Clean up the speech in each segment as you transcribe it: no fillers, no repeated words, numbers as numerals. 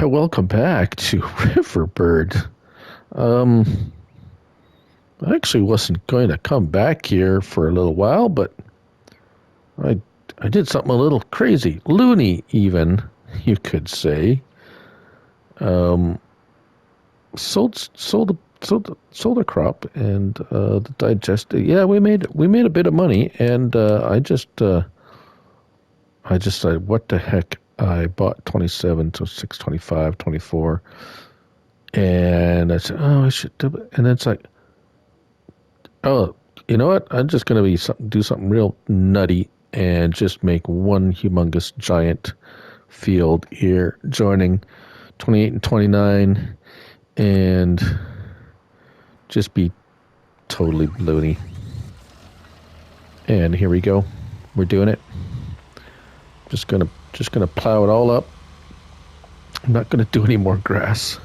Welcome back to Riverbird. Um, I actually wasn't going to come back here for a little while, but I I did something a little crazy, loony even, you could say. Um, sold a crop and the digested. Yeah, we made a bit of money, and I just said, what the heck? I bought 27 to 625, 24, and I said, oh, I should do it. And then it's like, oh, you know what? I'm just gonna do something real nutty and just make one humongous giant field here, joining 28 and 29, and just be totally loony. And here we go. We're doing it. Just gonna plow it all up. I'm not gonna do any more grass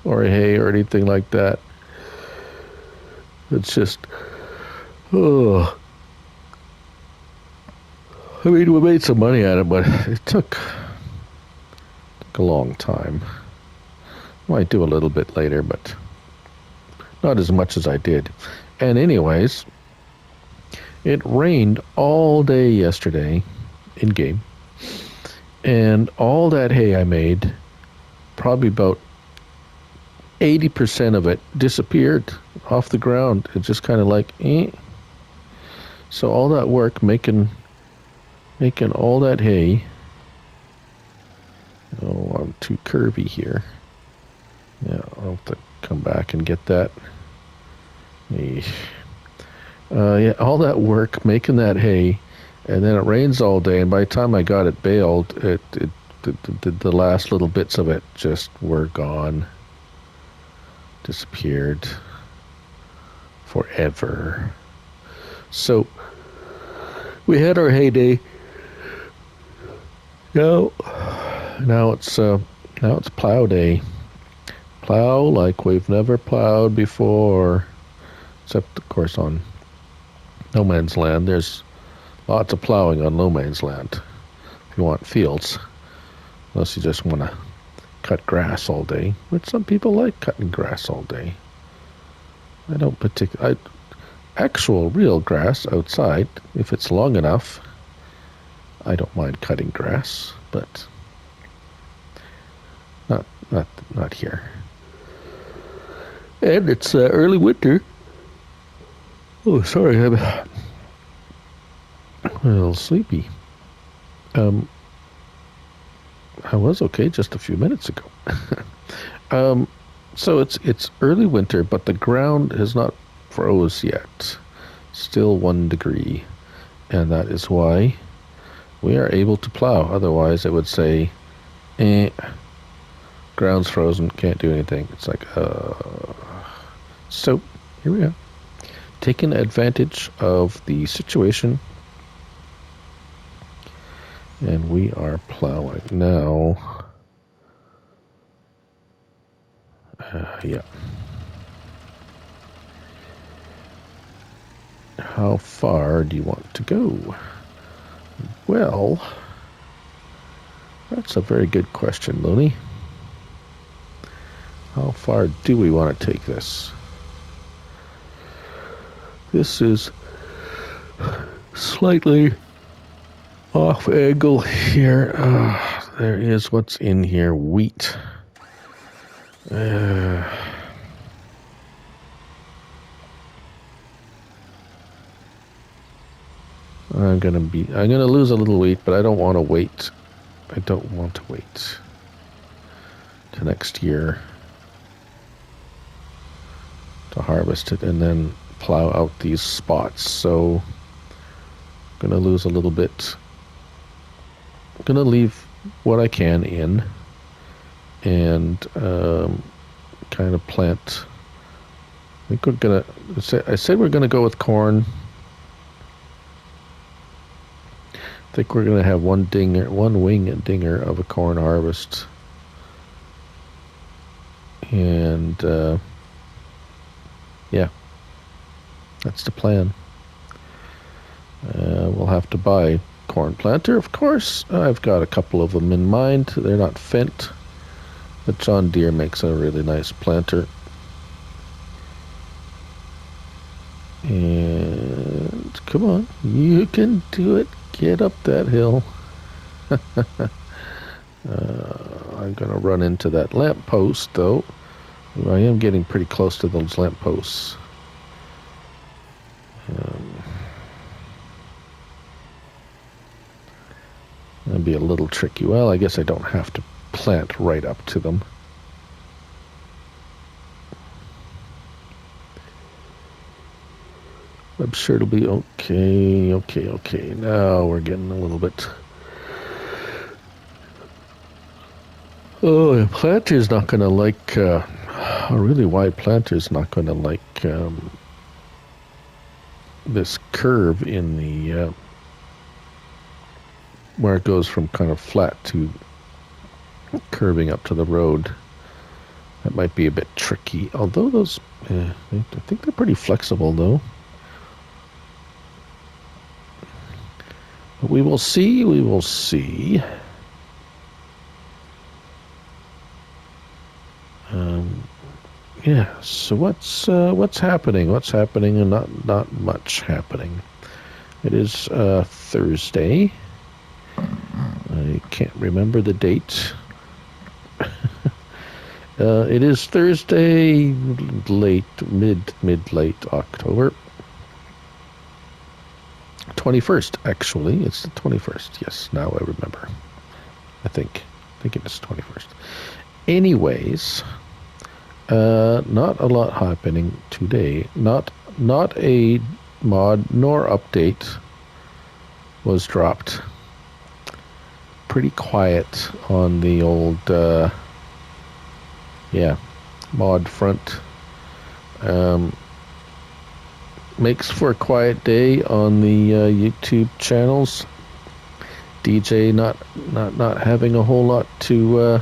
or hay or anything like that. It's just, oh, I mean, we made some money at it, but it took a long time. Might do a little bit later, but not as much as I did. And anyways, it rained all day yesterday in game, and all that hay I made, probably about 80% of it disappeared off the ground. It just kind of like, eh. So all that work making all that hay. Oh, I'm too curvy here. Yeah, I'll have to come back and get that. Yeah, all that work making that hay, and then it rains all day. And by the time I got it baled, the last little bits of it just were gone, disappeared forever. So we had our heyday. Now it's plow day. Plow like we've never plowed before, except of course on no man's land. There's lots of plowing on no man's land if you want fields, unless you just want to cut grass all day, which some people like cutting grass all day. I don't particularly. Actual real grass outside, if it's long enough, I don't mind cutting grass, but not here. And it's early winter. Oh, sorry, I'm a little sleepy. I was okay just a few minutes ago. So it's early winter, but the ground has not froze yet. Still 1 degree, and that is why we are able to plow. Otherwise, it would say, ground's frozen, can't do anything. It's like, So, here we are. Taking advantage of the situation. And we are plowing now. Yeah. How far do you want to go? Well, that's a very good question, Looney. How far do we want to take this? This is slightly off angle here. There is what's in here, wheat. I'm gonna lose a little wheat, but I don't want to wait. I don't want to wait to next year to harvest it and then plow out these spots. So I'm gonna lose a little bit. I'm gonna leave what I can in and kind of plant. I think I said we're gonna go with corn. I think we're gonna have one wing and dinger of a corn harvest, and yeah, that's the plan. We'll have to buy corn planter. Of course, I've got a couple of them in mind. They're not Fendt, but John Deere makes a really nice planter. And come on, you can do it. Get up that hill. I'm going to run into that lamp post, though. I am getting pretty close to those lamp posts. That'd be a little tricky. Well, I guess I don't have to plant right up to them. I'm sure it'll be okay. Okay. Now we're getting a little bit... Oh, a planter's not going to like... a really wide planter's not going to like this curve in the... where it goes from kind of flat to curving up to the road. That might be a bit tricky. Although those... I think they're pretty flexible, though. But we will see. Yeah. So what's happening? What's happening? And not much happening. It is Thursday. I can't remember the date. It is Thursday, mid-late October. 21st, actually. It's the 21st. Yes, now I remember. I think it is 21st. Anyways, not a lot happening today. Not a mod nor update was dropped. Pretty quiet on the old mod front. Makes for a quiet day on the YouTube channels. DJ not having a whole lot to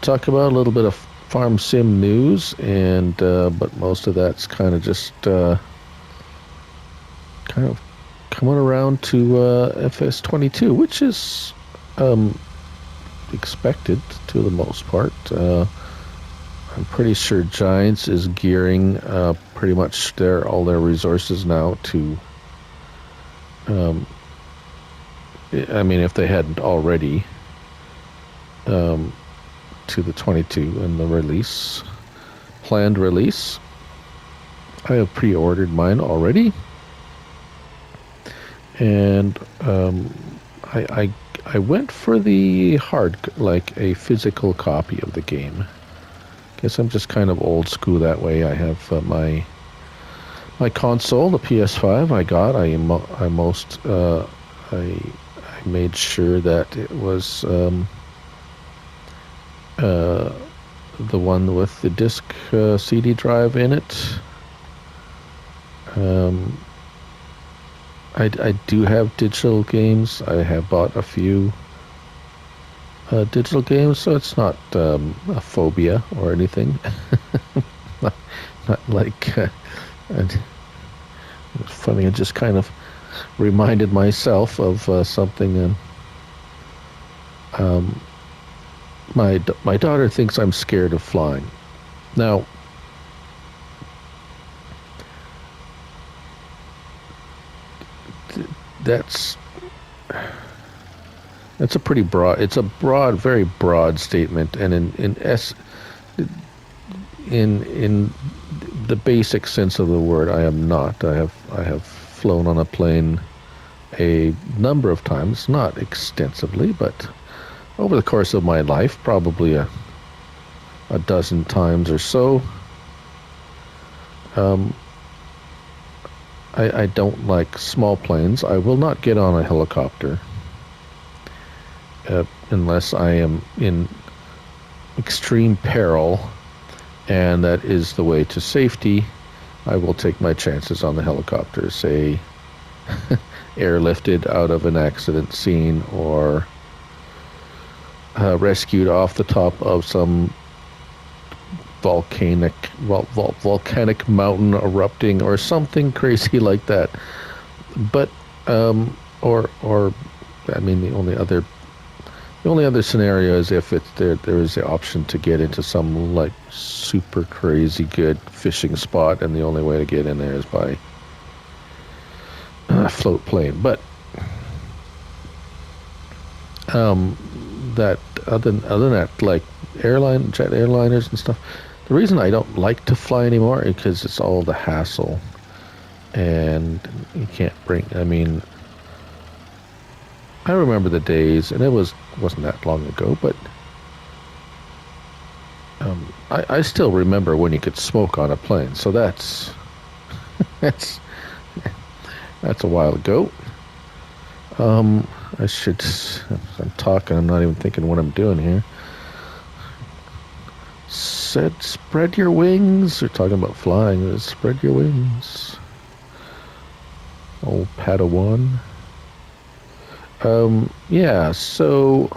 talk about. A little bit of farm sim news, and but most of that's kind of just kind of coming around to FS19, which is expected to the most part. I'm pretty sure Giants is gearing pretty much all their resources now to... I mean, if they hadn't already, to the 22 and the planned release. I have pre-ordered mine already, and I went for the like a physical copy of the game. Guess I'm just kind of old school that way. I have my console, the PS5. I made sure that it was the one with the disc CD drive in it. I do have digital games. I have bought a few digital games, so it's not a phobia or anything. not like it's funny. I just kind of reminded myself of something. My daughter thinks I'm scared of flying. Now, that's a pretty broad. It's a very broad statement, and in the basic sense of the word, I am not. I have flown on a plane a number of times, not extensively, but over the course of my life, probably a dozen times or so. I don't like small planes. I will not get on a helicopter unless I am in extreme peril, and that is the way to safety. I will take my chances on the helicopter, say airlifted out of an accident scene, or rescued off the top of some volcanic mountain erupting or something crazy like that. But or I mean, the only other scenario is if there is the option to get into some like super crazy good fishing spot, and the only way to get in there is by float plane. But that other than that, like jet airliners and stuff. The reason I don't like to fly anymore is because it's all the hassle, and you can't bring. I mean, I remember the days, and wasn't that long ago, but I still remember when you could smoke on a plane. So that's that's a while ago. I should. I'm talking. I'm not even thinking what I'm doing here. Said, spread your wings. They're talking about flying. Spread your wings. Old Padawan. Yeah. So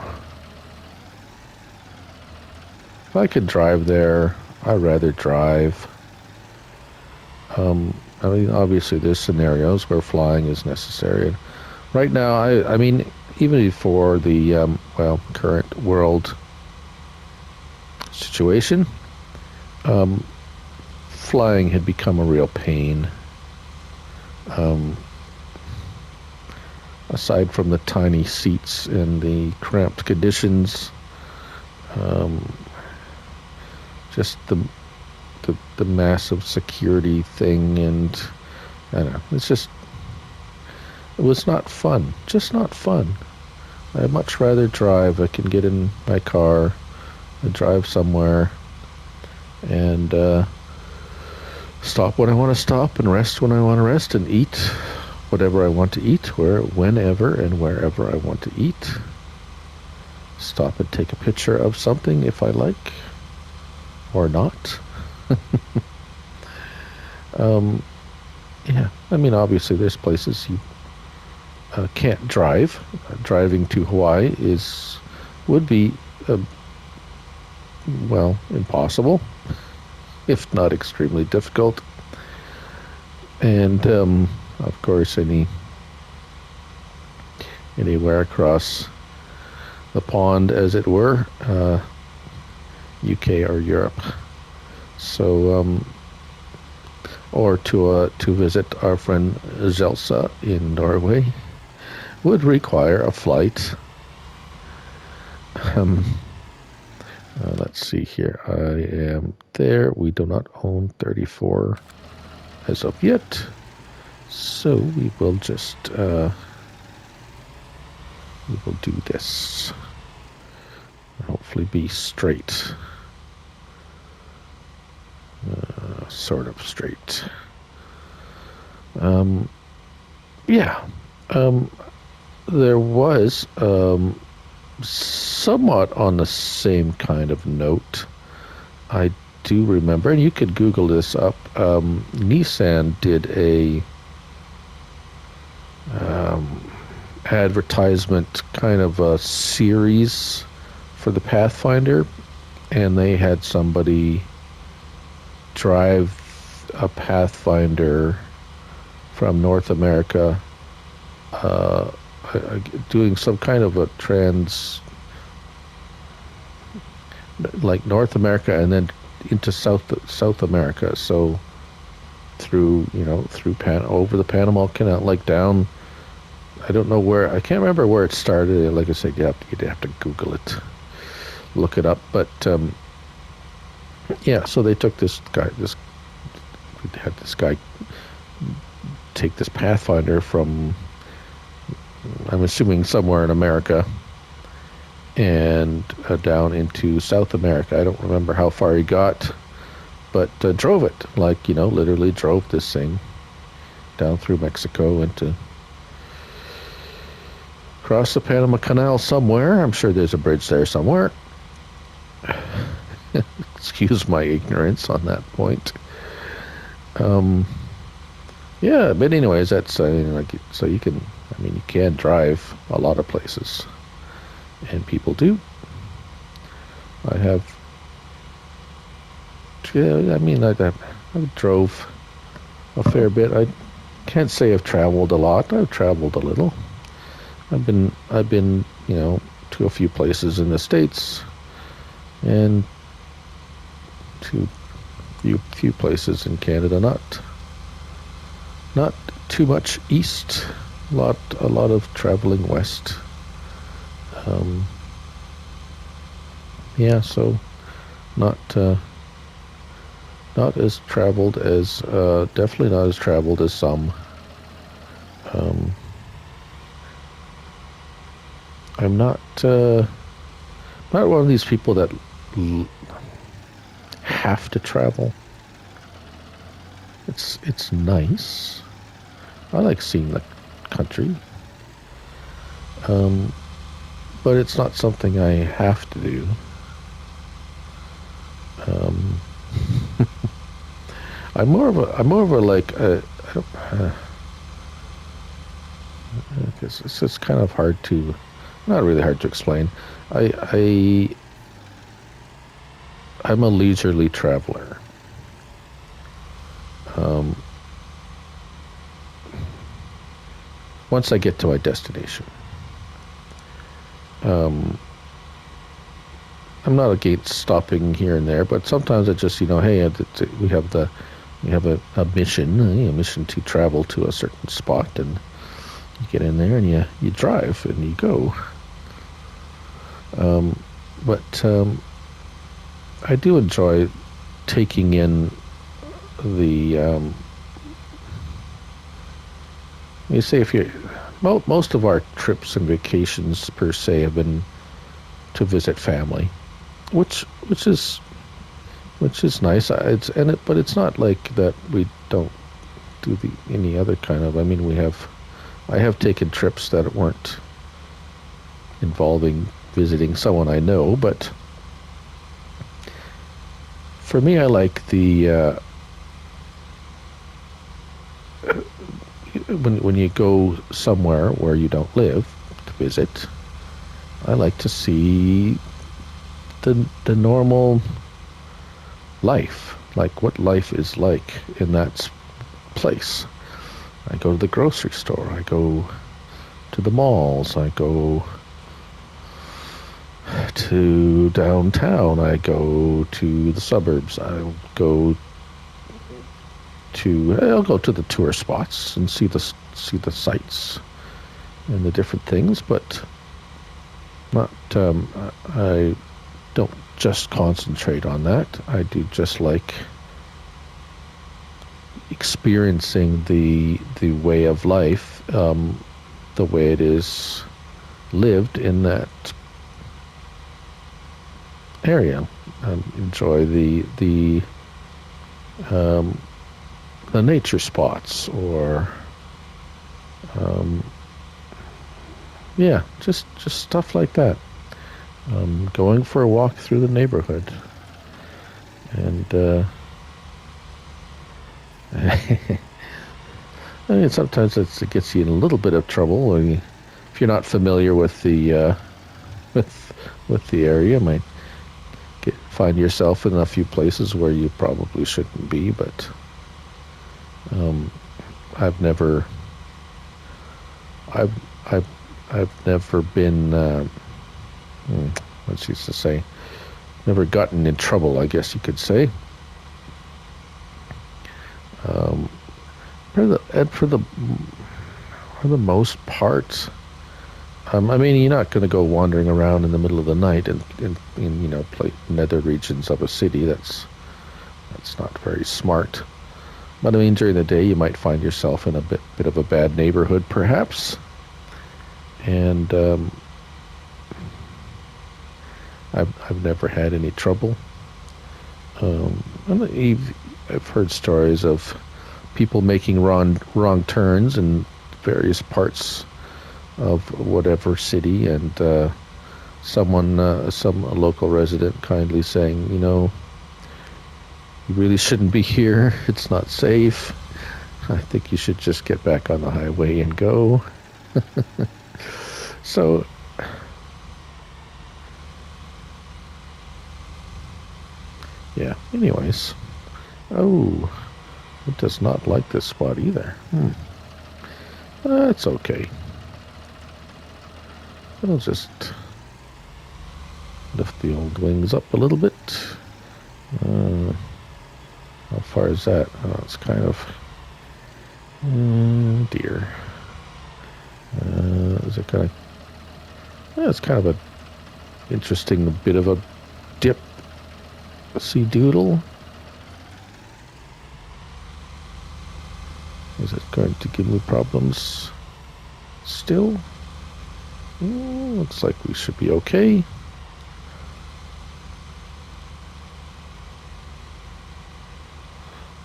if I could drive there, I'd rather drive. I mean, obviously, there's scenarios where flying is necessary. Right now, I mean, even before the current world situation, flying had become a real pain. Aside from the tiny seats and the cramped conditions, just the massive security thing, and I don't know, it was not fun. Just not fun. I'd much rather drive. I can get in my car and drive somewhere and stop when I want to stop and rest when I want to rest and eat whatever I want to eat, whenever and wherever I want to eat. Stop and take a picture of something if I like or not. Yeah, I mean, obviously there's places you can't drive. Driving to Hawaii would be impossible, if not extremely difficult. And of course, anywhere across the pond, as it were, UK or Europe. So, or to visit our friend Zelsa in Norway would require a flight. Let's see here. I am there. We do not own 34 as of yet, so we will just do this. Hopefully, be straight. Sort of straight. Yeah. There was somewhat on the same kind of note. I do remember, and you could Google this up. Nissan did a advertisement kind of a series for the Pathfinder, and they had somebody drive a Pathfinder from North America, doing some kind of a like North America and then into South America. So through over the Panama Canal, like down. I don't know where. I can't remember where it started. Like I said, you'd have to Google it, look it up. But yeah, so they took had this guy take this Pathfinder from, I'm assuming somewhere in America, and down into South America. I don't remember how far he got, but drove it, like, literally drove this thing down through Mexico into across the Panama Canal somewhere. I'm sure there's a bridge there somewhere. Excuse my ignorance on that point. Yeah, but anyways, that's so you can. I mean, you can drive a lot of places, and people do. I have. Yeah, I mean, I drove a fair bit. I can't say I've traveled a lot. I've traveled a little. I've been, to a few places in the States and to few places in Canada. Not too much east. A lot of traveling west. Um, yeah, so not not as traveled as definitely not as traveled as some. Um, I'm not one of these people that l- have to travel. It's nice. I like seeing the country, um, but it's not something I have to do. Um, I'm more of a like I don't, it's just kind of hard to not really hard to explain. I I'm a leisurely traveler. Um, once I get to my destination, um, I'm not against stopping here and there, but sometimes I just hey, we have a mission, a mission to travel to a certain spot, and you get in there and you drive and you go. Um, but I do enjoy taking in the you say if you most of our trips and vacations per se have been to visit family, which which is which is nice. But it's not like that we don't do the any other kind of. I mean, I have taken trips that weren't involving visiting someone I know, but for me, I like the when you go somewhere where you don't live to visit. I like to see the normal life, like what life is like in that place. I go to the grocery store. I go to the malls. I go to downtown. I go to the suburbs. I'll go to the tour spots and see the sights and the different things, but not I don't just concentrate on that. I do just like experiencing the way of life, the way it is lived in that area. Enjoy um, the nature spots, or um, yeah, just stuff like that. Going for a walk through the neighborhood, and I mean sometimes it gets you in a little bit of trouble if you're not familiar with the with with the area. Might find yourself in a few places where you probably shouldn't be, but um, I've never I've I've I've never been what she used to say, never gotten in trouble, I guess you could say. Um, for the most part, I mean, you're not going to go wandering around in the middle of the night in nether regions of a city. That's not very smart. But I mean, during the day, you might find yourself in a bit of a bad neighborhood, perhaps. And I've never had any trouble. I've heard stories of people making wrong turns in various parts of whatever city, and some local resident kindly saying, you really shouldn't be here. It's not safe. I think you should just get back on the highway and go. So, yeah. Anyways, oh, it does not like this spot either. That's okay. I'll just lift the old wings up a little bit. How far is that? Oh, it's kind of... dear. Is it gonna... Yeah, it's kind of a interesting bit of a dip. See doodle. Is it going to give me problems still? Looks like we should be okay.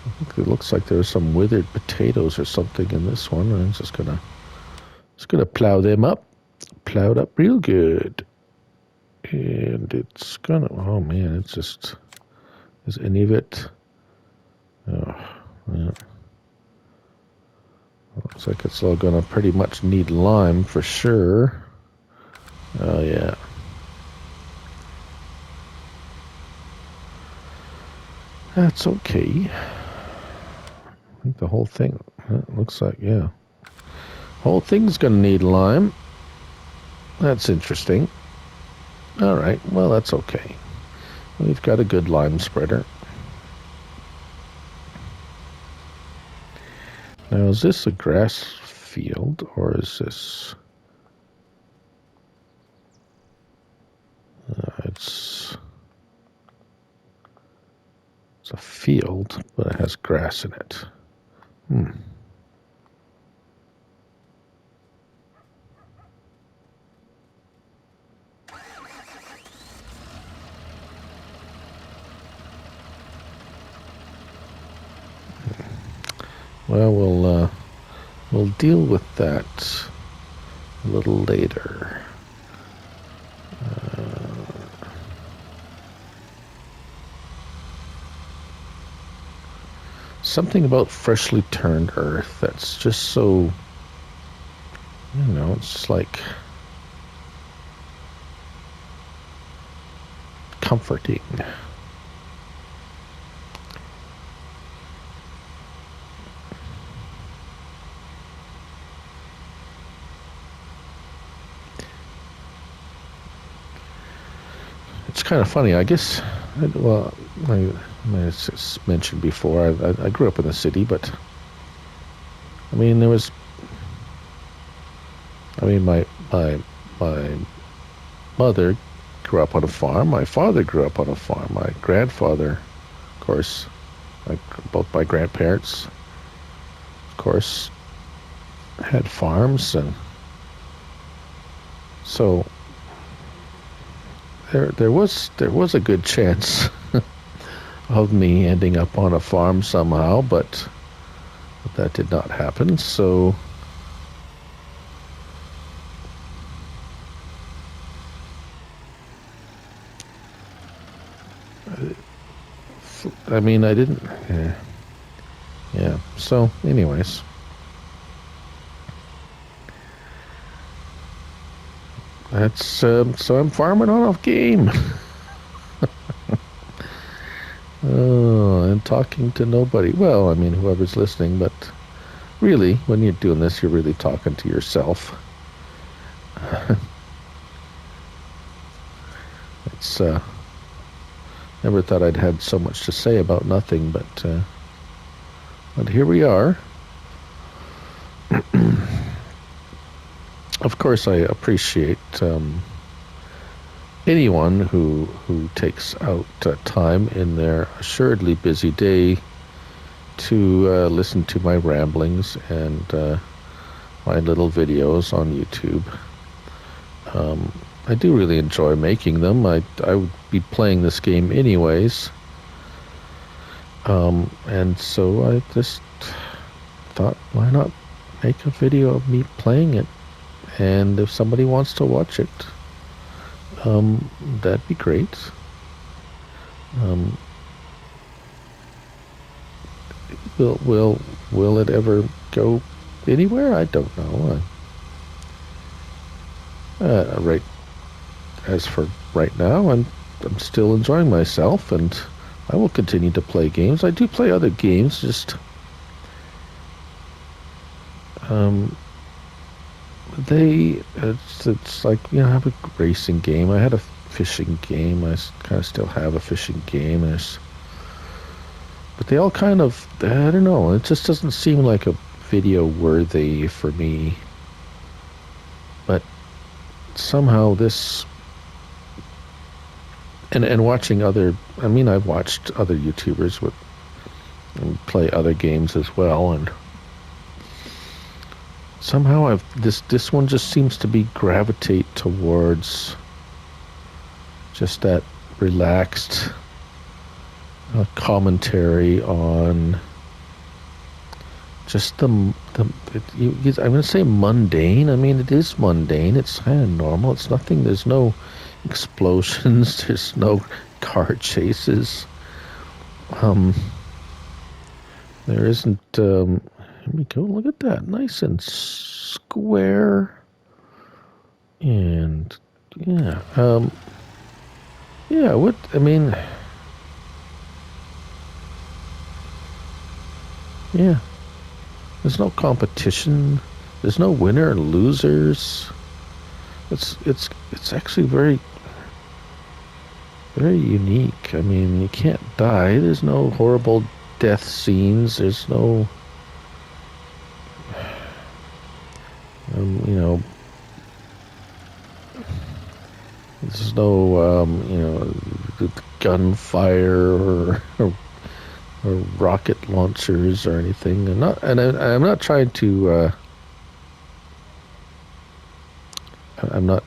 I think it looks like there's some withered potatoes or something in this one. I'm just gonna plow them up. Plow it up real good. And it's gonna, oh man, it's just, is any of it? Oh, yeah. Looks like it's all gonna pretty much need lime for sure. Oh yeah. That's okay. I think the whole thing, looks like, yeah. Whole thing's gonna need lime. That's interesting. Alright, well that's okay. We've got a good lime spreader. Now is this a grass field or is this... it's a field, but it has grass in it. Well, we'll deal with that a little later. Something about freshly turned earth that's just so, you know, it's like comforting. It's kind of funny, I guess. Well, I just mentioned before, I grew up in the city, but I mean, there was, I mean, my mother grew up on a farm. My father grew up on a farm. My grandfather, of course, both my grandparents, of course, had farms, and so there was a good chance of me ending up on a farm somehow, but that did not happen. So I mean, I didn't. Yeah. So, anyways. That's, so I'm farming on a game. Oh, and talking to nobody. Well, I mean, whoever's listening, but really, when you're doing this, you're really talking to yourself. It's, never thought I'd had so much to say about nothing, but here we are. Of course, I appreciate anyone who takes out time in their assuredly busy day to listen to my ramblings and my little videos on YouTube. I do really enjoy making them. I would be playing this game anyways. And so I just thought, why not make a video of me playing it? And if somebody wants to watch it, that'd be great. Will it ever go anywhere? I don't know. Right. As for right now, I'm still enjoying myself, and I will continue to play games. I do play other games, just It's like, you know, I have a racing game. I had a fishing game. I kind of still have a fishing game. But they all kind of, I don't know. It just doesn't seem like a video worthy for me. But somehow this, and watching other, I mean, I've watched other YouTubers with play other games as well, and somehow this one just seems to be gravitate towards just that relaxed commentary on just I'm going to say mundane. I mean, it is mundane. It's kind of normal. It's nothing. There's no explosions. There's no car chases. There isn't. Here we go. Look at that. Nice and square. And yeah. Yeah. What I mean. Yeah. There's no competition. There's no winner and losers. It's actually very unique. I mean, you can't die. There's no horrible death scenes. There's no you know, there's no you know, gunfire or rocket launchers or anything. I'm not trying to I'm not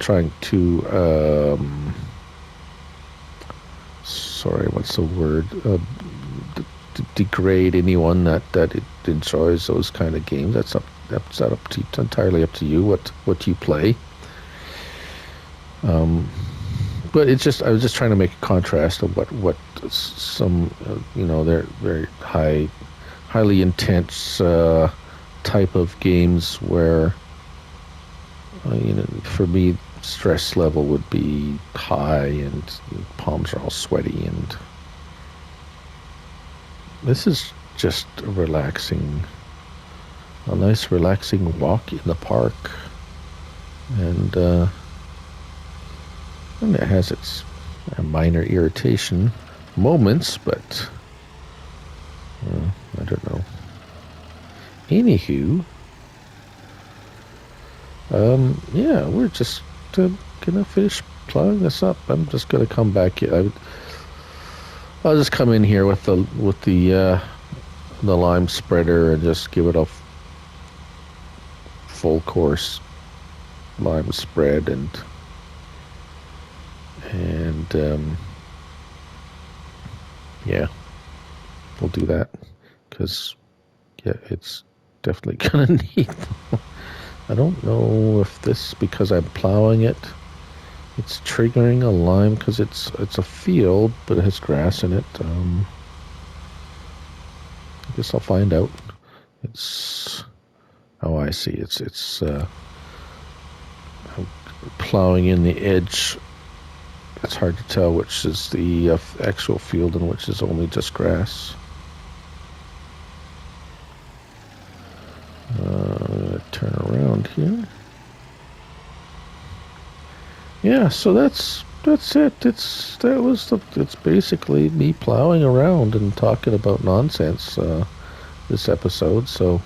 trying to sorry, what's the word? Degrade anyone that it enjoys those kind of games. That's up to entirely up to you what you play. But it's just, I was just trying to make a contrast of what some you know, they're very highly intense type of games where you know, for me, stress level would be high and palms are all sweaty, and this is just a nice relaxing walk in the park, and it has its minor irritation moments, but I don't know. Anywho, yeah, we're just gonna finish plowing this up. I'm just gonna come back here. I'll just come in here with the lime spreader and just give it a full course lime spread, and yeah, we'll do that because yeah, it's definitely gonna need them. I don't know if this, because I'm plowing it, it's triggering a lime because it's a field, but it has grass in it. I guess I'll find out. It's, oh, I see. It's I'm plowing in the edge. It's hard to tell which is the actual field and which is only just grass. Turn around here. Yeah, so that's it. It's basically me plowing around and talking about nonsense this episode. So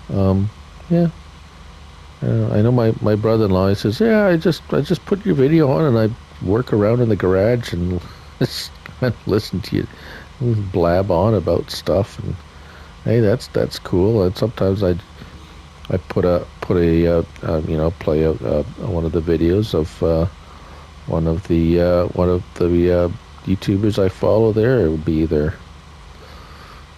yeah, I know my brother-in-law, he says, yeah, I just put your video on and I work around in the garage and just listen to you blab on about stuff, and hey, that's cool. And sometimes I put a you know, play one of the videos of one of the YouTubers I follow there. It would be either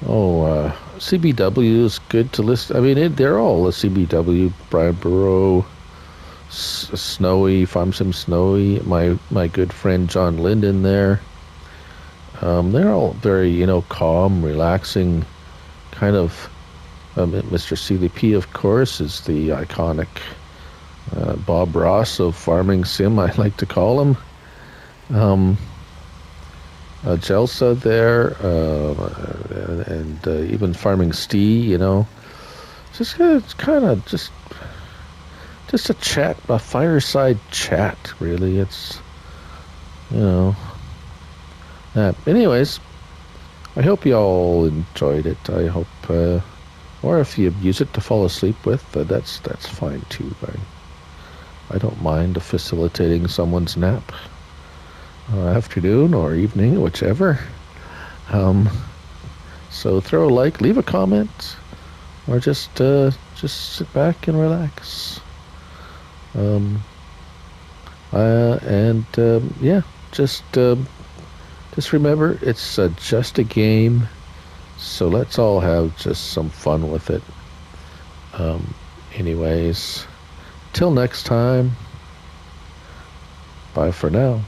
CBW is good to listen. I mean, they're all a CBW. Brian Burrow, Snowy, Farm Sim Snowy, my good friend John Linden there. They're all very, you know, calm, relaxing, kind of. Mr. CDP, of course, is the iconic Bob Ross of Farming Sim, I like to call him. Jelsa there, and even Farming Stee, you know. it's kind of just a chat, a fireside chat. Really, it's you know that. Anyways, I hope you all enjoyed it. I hope, or if you use it to fall asleep with, that's fine too. I don't mind facilitating someone's nap, afternoon or evening, whichever. Um, so throw a like, leave a comment, or just sit back and relax. Um, and yeah, just just remember it's just a game. So let's all have just some fun with it. Um, anyways, till next time. Bye for now.